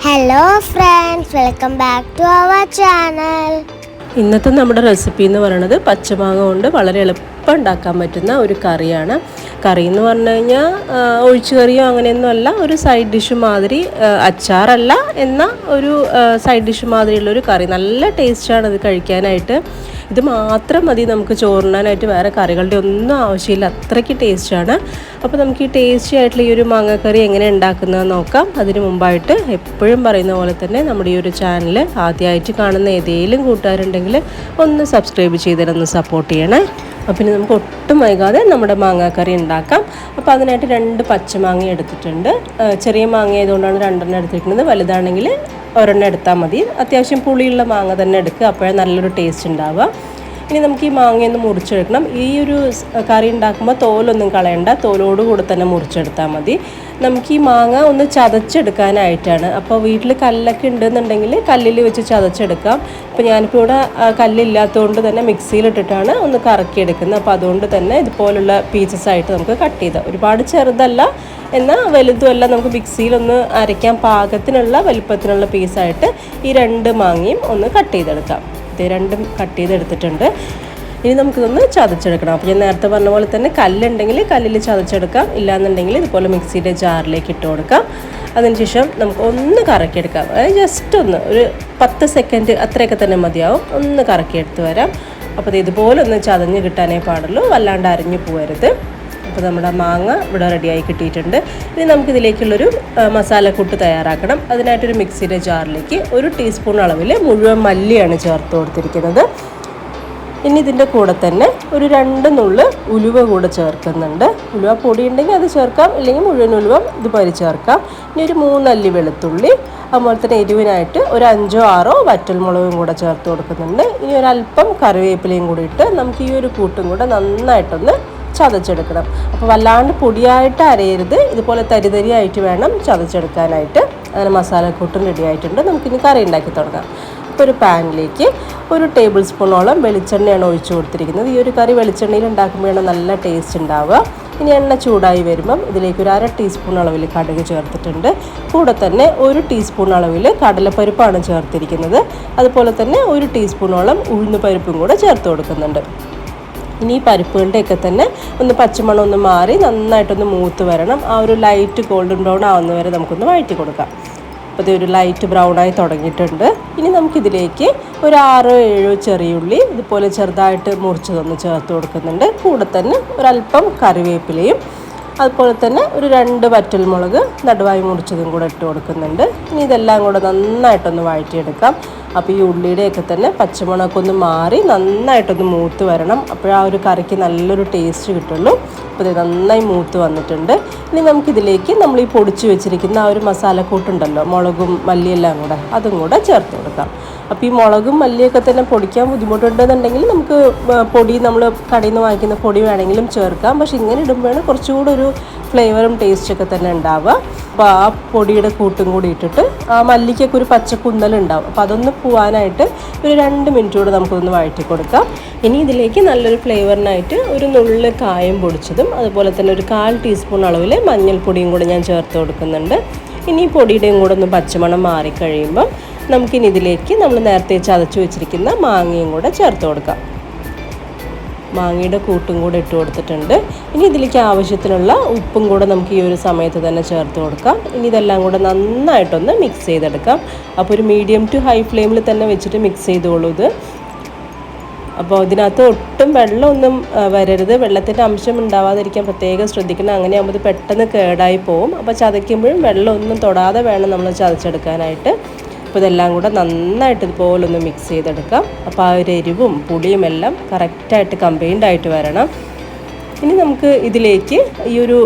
Hello friends, welcome back to our channel. ഇന്നത്തെ നമ്മുടെ recipe എന്ന് പറയുന്നത് പച്ചമാങ്ങ കൊണ്ട് വളരെ എളുപ്പം ഉണ്ടാക്കാൻ പറ്റുന്ന ഒരു കറിയാണ്. കറി എന്ന് പറഞ്ഞു കഴിഞ്ഞാൽ ഒഴിച്ചു കറിയോ അങ്ങനെയൊന്നും അല്ല, ഒരു സൈഡ് ഡിഷ് മാതിരി, അച്ചാറല്ല എന്ന ഒരു സൈഡ് ഡിഷ് മാതിരിയുള്ളൊരു കറി. നല്ല ടേസ്റ്റാണ് ഇത് കഴിക്കാനായിട്ട്. ഇത് മാത്രം മതി നമുക്ക് ചോറിനാനായിട്ട്, വേറെ കറികളുടെ ഒന്നും ആവശ്യമില്ല, അത്രയ്ക്ക് ടേസ്റ്റാണ്. അപ്പോൾ നമുക്ക് ഈ ടേസ്റ്റി ആയിട്ടുള്ള ഈ ഒരു മാങ്ങക്കറി എങ്ങനെ ഉണ്ടാക്കുന്നതെന്ന് നോക്കാം. അതിന് മുമ്പായിട്ട് എപ്പോഴും പറയുന്ന പോലെ തന്നെ നമ്മുടെ ഈ ഒരു ചാനൽ ആദ്യമായിട്ട് കാണുന്ന ഏതെങ്കിലും കൂട്ടുകാരുണ്ടെങ്കിൽ ഒന്ന് സബ്സ്ക്രൈബ് ചെയ്തിട്ടൊന്ന് സപ്പോർട്ട് ചെയ്യണേ. അപ്പോൾ പിന്നെ നമുക്ക് ഒട്ടും വൈകാതെ നമ്മുടെ മാങ്ങാക്കറി ഉണ്ടാക്കാം. അപ്പോൾ അതിനായിട്ട് 2 പച്ചമാങ്ങ എടുത്തിട്ടുണ്ട്. ചെറിയ മാങ്ങ ആയതുകൊണ്ടാണ് 2 എടുത്തിരിക്കുന്നത്. വലുതാണെങ്കിൽ ഒരെണ്ണം എടുത്താൽ മതി. അത്യാവശ്യം പുളിയുള്ള മാങ്ങ തന്നെ എടുക്കുക, അപ്പോഴേ നല്ലൊരു ടേസ്റ്റ് ഉണ്ടാവുക. ഇനി നമുക്ക് ഈ മാങ്ങയൊന്ന് മുറിച്ചെടുക്കണം. ഈ ഒരു കറി ഉണ്ടാക്കുമ്പോൾ തോലൊന്നും കളയണ്ട, തോലോടുകൂടെ തന്നെ മുറിച്ചെടുത്താൽ മതി. നമുക്ക് ഈ മാങ്ങ ഒന്ന് ചതച്ചെടുക്കാനായിട്ടാണ്. അപ്പോൾ വീട്ടിൽ കല്ലൊക്കെ ഉണ്ടെന്നുണ്ടെങ്കിൽ കല്ലിൽ വെച്ച് ചതച്ചെടുക്കാം. അപ്പോൾ ഞാനിപ്പോൾ ഇവിടെ കല്ലില്ലാത്തതുകൊണ്ട് തന്നെ മിക്സിയിലിട്ടിട്ടാണ് ഒന്ന് കറക്കിയെടുക്കുന്നത്. അപ്പോൾ അതുകൊണ്ട് തന്നെ ഇതുപോലുള്ള പീസസ് ആയിട്ട് നമുക്ക് കട്ട് ചെയ്ത്, ഒരുപാട് ചെറുതല്ല എന്നാൽ വലുതുമല്ല, നമുക്ക് മിക്സിയിലൊന്ന് അരയ്ക്കാൻ പാകത്തിനുള്ള വലിപ്പത്തിനുള്ള പീസായിട്ട് ഈ 2 മാങ്ങയും ഒന്ന് കട്ട് ചെയ്തെടുക്കാം. ഇത് 2 കട്ട് ചെയ്തെടുത്തിട്ടുണ്ട്. ഇനി നമുക്കിതൊന്ന് ചതച്ചെടുക്കണം. അപ്പോൾ ഞാൻ നേരത്തെ പറഞ്ഞ പോലെ തന്നെ കല്ലുണ്ടെങ്കിൽ കല്ലിൽ ചതച്ചെടുക്കാം, ഇല്ലാന്നുണ്ടെങ്കിൽ ഇതുപോലെ മിക്സിയുടെ ജാറിലേക്ക് ഇട്ട് കൊടുക്കാം. അതിനുശേഷം നമുക്ക് ഒന്ന് കറക്കിയെടുക്കാം. ജസ്റ്റ് ഒരു 10 സെക്കൻഡ് അത്രയൊക്കെ തന്നെ മതിയാവും. ഒന്ന് കറക്കിയെടുത്ത് വരാം. അപ്പോൾ ഇതുപോലെ ഒന്ന് ചതഞ്ഞ് കിട്ടാനേ പാടുള്ളൂ, വല്ലാണ്ട് അരിഞ്ഞു പോകരുത്. അപ്പോൾ നമ്മുടെ മാങ്ങ ഇവിടെ റെഡിയായി കിട്ടിയിട്ടുണ്ട്. ഇനി നമുക്കിതിലേക്കുള്ളൊരു മസാലക്കൂട്ട് തയ്യാറാക്കണം. അതിനായിട്ടൊരു മിക്സിയുടെ ജാറിലേക്ക് 1 ടീസ്പൂൺ അളവിൽ മുഴുവൻ മല്ലിയാണ് ചേർത്ത് കൊടുത്തിരിക്കുന്നത്. ഇനി ഇതിൻ്റെ കൂടെ തന്നെ ഒരു 2 നുള്ള് ഉലുവ കൂടെ ചേർക്കുന്നുണ്ട്. ഉലുവ പൊടി ഉണ്ടെങ്കിൽ അത് ചേർക്കാം, ഇല്ലെങ്കിൽ മുഴുവൻ ഉലുവ ഇതുപോലെ ചേർക്കാം. ഇനി ഒരു 3 അല്ലി വെളുത്തുള്ളി, അതുപോലെ തന്നെ എരിവിനായിട്ട് ഒരു 5 6 വറ്റൽമുളകും കൂടെ ചേർത്ത് കൊടുക്കുന്നുണ്ട്. ഇനി ഒരല്പം കറിവേപ്പിലയും കൂടി ഇട്ട് നമുക്ക് ഈ ഒരു കൂട്ടും കൂടെ നന്നായിട്ടൊന്ന് ചതച്ചെടുക്കണം. അപ്പോൾ വല്ലാണ്ട് പൊടിയായിട്ട് അരയരുത്, ഇതുപോലെ തരിതരിയായിട്ട് വേണം ചതച്ചെടുക്കാനായിട്ട്. അങ്ങനെ മസാലക്കൂട്ടും റെഡി ആയിട്ടുണ്ട്. നമുക്കിനി കറി ഉണ്ടാക്കി തുടങ്ങാം. അപ്പോൾ ഒരു പാനിലേക്ക് 1 ടേബിൾ സ്പൂണോളം വെളിച്ചെണ്ണയാണ് ഒഴിച്ചു കൊടുത്തിരിക്കുന്നത്. ഈ ഒരു കറി വെളിച്ചെണ്ണയിൽ ഉണ്ടാക്കുമ്പോഴാണ് നല്ല ടേസ്റ്റ് ഉണ്ടാവുക. ഇനി എണ്ണ ചൂടായി വരുമ്പം ഇതിലേക്ക് ഒരു 1/2 ടീസ്പൂൺ അളവിൽ കടുക് ചേർത്തിട്ടുണ്ട്. കൂടെ തന്നെ 1 ടീസ്പൂൺ അളവിൽ കടലപ്പരിപ്പാണ് ചേർത്തിരിക്കുന്നത്. അതുപോലെ തന്നെ 1 ടീസ്പൂണോളം ഉഴുന്നുപരിപ്പും കൂടെ ചേർത്ത് കൊടുക്കുന്നുണ്ട്. ഇനി ഈ പരിപ്പുകളുടെയൊക്കെ തന്നെ ഒന്ന് പച്ചമണം ഒന്ന് മാറി നന്നായിട്ടൊന്ന് മൂത്ത് വരണം. ആ ഒരു ലൈറ്റ് ഗോൾഡൻ ബ്രൗൺ ആവുന്ന വരെ നമുക്കൊന്ന് വഴറ്റി കൊടുക്കാം. അപ്പോൾ ഇതൊരു ലൈറ്റ് ബ്രൗണായി തുടങ്ങിയിട്ടുണ്ട്. ഇനി നമുക്കിതിലേക്ക് ഒരു 6 7 ചെറിയുള്ളി ഇതുപോലെ ചെറുതായിട്ട് മുറിച്ചതൊന്ന് ചേർത്ത് കൊടുക്കുന്നുണ്ട്. കൂടെ തന്നെ ഒരല്പം കറിവേപ്പിലയും അതുപോലെ തന്നെ ഒരു 2 വറ്റൽമുളക് നടുവായി മുറിച്ചതും കൂടെ ഇട്ട് കൊടുക്കുന്നുണ്ട്. ഇനി ഇതെല്ലാം കൂടെ നന്നായിട്ടൊന്ന് വഴറ്റിയെടുക്കാം. അപ്പോൾ ഈ ഉള്ളിയുടെയൊക്കെ തന്നെ പച്ചമുളകൊക്കെ ഒന്ന് മാറി നന്നായിട്ടൊന്ന് മൂത്ത് വരണം. അപ്പോഴാ ഒരു കറിക്ക് നല്ലൊരു ടേസ്റ്റ് കിട്ടുള്ളൂ. അപ്പോൾ ഇത് നന്നായി മൂത്ത് വന്നിട്ടുണ്ട്. ഇനി നമുക്കിതിലേക്ക് നമ്മൾ ഈ പൊടിച്ച് വെച്ചിരിക്കുന്ന ആ ഒരു മസാലക്കൂട്ടുണ്ടല്ലോ, മുളകും മല്ലിയെല്ലാം കൂടെ, അതും കൂടെ ചേർത്ത് കൊടുക്കാം. അപ്പോൾ ഈ മുളകും മല്ലിയൊക്കെ തന്നെ പൊടിക്കാൻ ബുദ്ധിമുട്ടുണ്ടെന്നുണ്ടെങ്കിൽ നമുക്ക് പൊടി, നമ്മൾ കടയിൽ നിന്ന് വാങ്ങിക്കുന്ന പൊടി വേണമെങ്കിലും ചേർക്കാം. പക്ഷേ ഇങ്ങനെ ഇടുമ്പോഴാണ് കുറച്ചുകൂടെ ഒരു ഫ്ലേവറും ടേസ്റ്റൊക്കെ തന്നെ ഉണ്ടാവുക. അപ്പോൾ ആ പൊടിയുടെ കൂട്ടും കൂടി ഇട്ടിട്ട് ആ മല്ലിക്കൊക്കെ ഒരു പച്ചക്കുന്നലുണ്ടാവും. അപ്പോൾ അതൊന്ന് പോവാനായിട്ട് ഒരു 2 മിനിറ്റ് കൂടെ നമുക്കൊന്ന് വഴറ്റി കൊടുക്കാം. ഇനി ഇതിലേക്ക് നല്ലൊരു ഫ്ലേവറിനായിട്ട് ഒരു നുള്ള് കായം പൊടിച്ചതും അതുപോലെ തന്നെ ഒരു 1/4 ടീസ്പൂൺ അളവിൽ മഞ്ഞൾപ്പൊടിയും കൂടെ ഞാൻ ചേർത്ത് കൊടുക്കുന്നുണ്ട്. ഇനി ഈ പൊടിയുടെയും കൂടെ ഒന്ന് പച്ചമണം മാറിക്കഴിയുമ്പം നമുക്കിനി ഇതിലേക്ക് നമ്മൾ നേരത്തെ ചതച്ച് വെച്ചിരിക്കുന്ന മാങ്ങയും കൂടെ ചേർത്ത് കൊടുക്കാം. മാങ്ങയുടെ കൂട്ടും കൂടെ ഇട്ട് കൊടുത്തിട്ടുണ്ട്. ഇനി ഇതിലേക്ക് ആവശ്യത്തിനുള്ള ഉപ്പും കൂടെ നമുക്ക് ഈ ഒരു സമയത്ത് തന്നെ ചേർത്ത് കൊടുക്കാം. ഇനി ഇതെല്ലാം കൂടെ നന്നായിട്ടൊന്ന് മിക്സ് ചെയ്തെടുക്കാം. അപ്പോൾ ഒരു മീഡിയം ടു ഹൈ ഫ്ലെയിമിൽ തന്നെ വെച്ചിട്ട് മിക്സ് ചെയ്തോളൂ ഇത്. അപ്പോൾ ഇതിനകത്ത് ഒട്ടും വെള്ളമൊന്നും വരരുത്, വെള്ളത്തിൻ്റെ അംശം ഉണ്ടാവാതിരിക്കാൻ പ്രത്യേകം ശ്രദ്ധിക്കണം. അങ്ങനെയാകുമ്പോൾ ഇത് പെട്ടെന്ന് കേടായി പോവും. അപ്പോൾ ചതയ്ക്കുമ്പോഴും വെള്ളമൊന്നും തൊടാതെ വേണം നമ്മൾ ചതച്ചെടുക്കാനായിട്ട്. അപ്പോൾ ഇതെല്ലാം കൂടെ നന്നായിട്ട് ഇതുപോലെ ഒന്ന് മിക്സ് ചെയ്തെടുക്കാം. അപ്പോൾ ആ ഒരു എരിവും പുളിയും എല്ലാം കറക്റ്റായിട്ട് കമ്പൈൻഡ് ആയിട്ട് വരണം. ഇനി നമുക്ക് ഇതിലേക്ക് ഈ ഒരു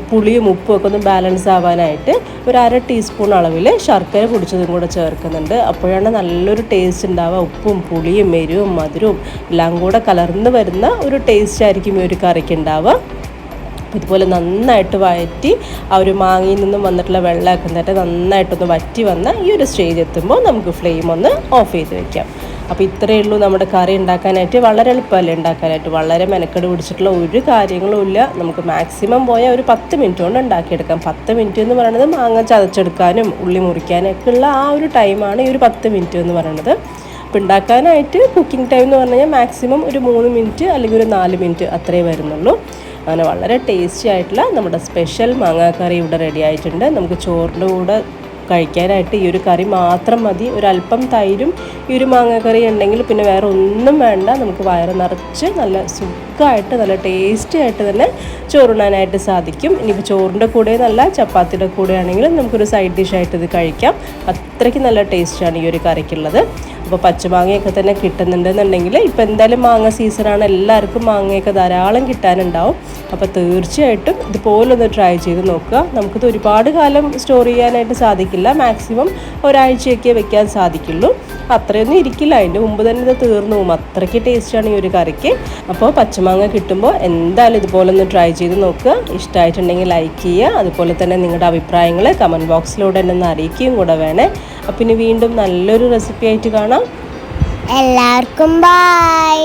പുളിയും ഉപ്പും ഒക്കെ ഒന്ന് ബാലൻസ് ആവാനായിട്ട് ഒരു 1/2 ടീസ്പൂൺ അളവിൽ ശർക്കര പൊടിച്ചതും കൂടെ ചേർക്കുന്നുണ്ട്. അപ്പോഴാണ് നല്ലൊരു ടേസ്റ്റ് ഉണ്ടാവുക. ഉപ്പും പുളിയും എരിവും മധുരവും എല്ലാം കൂടെ കലർന്ന് വരുന്ന ഒരു ടേസ്റ്റ് ആയിരിക്കും ഈ ഒരു കറിക്ക് ഉണ്ടാവുക. ഇതുപോലെ നന്നായിട്ട് വഴറ്റി ആ ഒരു മാങ്ങയിൽ നിന്നും വന്നിട്ടുള്ള വെള്ളമൊക്കെ എന്നിട്ട് നന്നായിട്ടൊന്ന് വറ്റി വന്ന ഈ ഒരു സ്റ്റേജ് എത്തുമ്പോൾ നമുക്ക് ഫ്ലെയിം ഒന്ന് ഓഫ് ചെയ്ത് വയ്ക്കാം. അപ്പോൾ ഇത്രയേ ഉള്ളൂ നമ്മുടെ കറി ഉണ്ടാക്കാനായിട്ട്. വളരെ എളുപ്പമല്ലേ ഉണ്ടാക്കാനായിട്ട്, വളരെ മെനക്കെട് പിടിച്ചിട്ടുള്ള ഒരു കാര്യങ്ങളും ഇല്ല. നമുക്ക് മാക്സിമം പോയാൽ ഒരു 10 മിനിറ്റ് കൊണ്ട് ഉണ്ടാക്കിയെടുക്കാം. 10 മിനിറ്റ് എന്ന് പറയുന്നത് മാങ്ങ ചതച്ചെടുക്കാനും ഉള്ളി മുറിക്കാനൊക്കെ ഉള്ള ആ ഒരു ടൈമാണ് ഈ ഒരു 10 മിനിറ്റ് എന്ന് പറയുന്നത്. അപ്പോൾ ഉണ്ടാക്കാനായിട്ട് കുക്കിംഗ് ടൈം എന്ന് പറഞ്ഞു കഴിഞ്ഞാൽ മാക്സിമം ഒരു 3 മിനിറ്റ് അല്ലെങ്കിൽ ഒരു 4 മിനിറ്റ് അത്രേ വരുന്നുള്ളൂ. അങ്ങനെ വളരെ ടേസ്റ്റി ആയിട്ടുള്ള നമ്മുടെ സ്പെഷ്യൽ മാങ്ങാക്കറി ഇവിടെ റെഡി ആയിട്ടുണ്ട്. നമുക്ക് ചോറിൻ്റെ കൂടെ കഴിക്കാനായിട്ട് ഈ ഒരു കറി മാത്രം മതി. ഒരല്പം തൈരും ഈ ഒരു മാങ്ങാക്കറി ഉണ്ടെങ്കിൽ പിന്നെ വേറെ ഒന്നും വേണ്ട. നമുക്ക് വയറ് നിറച്ച് നല്ല സുഖമായിട്ട് നല്ല ടേസ്റ്റി ആയിട്ട് തന്നെ ചോറുണ്ണാനായിട്ട് സാധിക്കും. ഇനിയിപ്പോൾ ചോറിൻ്റെ കൂടെ നല്ല ചപ്പാത്തിയുടെ കൂടെ ആണെങ്കിലും നമുക്കൊരു സൈഡ് ഡിഷായിട്ട് ഇത് കഴിക്കാം. അത്രയ്ക്ക് നല്ല ടേസ്റ്റാണ് ഈ ഒരു കറിക്കുള്ളത്. അപ്പോൾ പച്ചമാങ്ങയൊക്കെ തന്നെ കിട്ടുന്നുണ്ടെന്നുണ്ടെങ്കിൽ ഇപ്പോൾ എന്തായാലും മാങ്ങ സീസണാണ്, എല്ലാവർക്കും മാങ്ങയൊക്കെ ധാരാളം കിട്ടാനുണ്ടാവും. അപ്പോൾ തീർച്ചയായിട്ടും ഇതുപോലൊന്ന് ട്രൈ ചെയ്ത് നോക്കുക. നമുക്കിത് ഒരുപാട് കാലം സ്റ്റോർ ചെയ്യാനായിട്ട് സാധിക്കില്ല, മാക്സിമം ഒരാഴ്ചയൊക്കെ വെക്കാൻ സാധിക്കുള്ളൂ. അത്രയൊന്നും ഇരിക്കില്ല, അതിൻ്റെ മുമ്പ് തന്നെ ഇത് തീർന്നു പോകും. അത്രയ്ക്ക് ടേസ്റ്റാണ് ഈ ഒരു കറിക്ക്. അപ്പോൾ പച്ചമാങ്ങ കിട്ടുമ്പോൾ എന്തായാലും ഇതുപോലൊന്ന് ട്രൈ ചെയ്ത് നോക്കുക. ഇഷ്ടമായിട്ടുണ്ടെങ്കിൽ ലൈക്ക് ചെയ്യുക. അതുപോലെ തന്നെ നിങ്ങളുടെ അഭിപ്രായങ്ങൾ കമൻറ്റ് ബോക്സിലൂടെ എന്നെ ഒന്ന് അറിയിക്കുകയും കൂടെ വേണേ. അപ്പം ഇനി വീണ്ടും നല്ലൊരു റെസിപ്പി ആയിട്ട് കാണാം. എല്ലാവർക്കും ബൈ.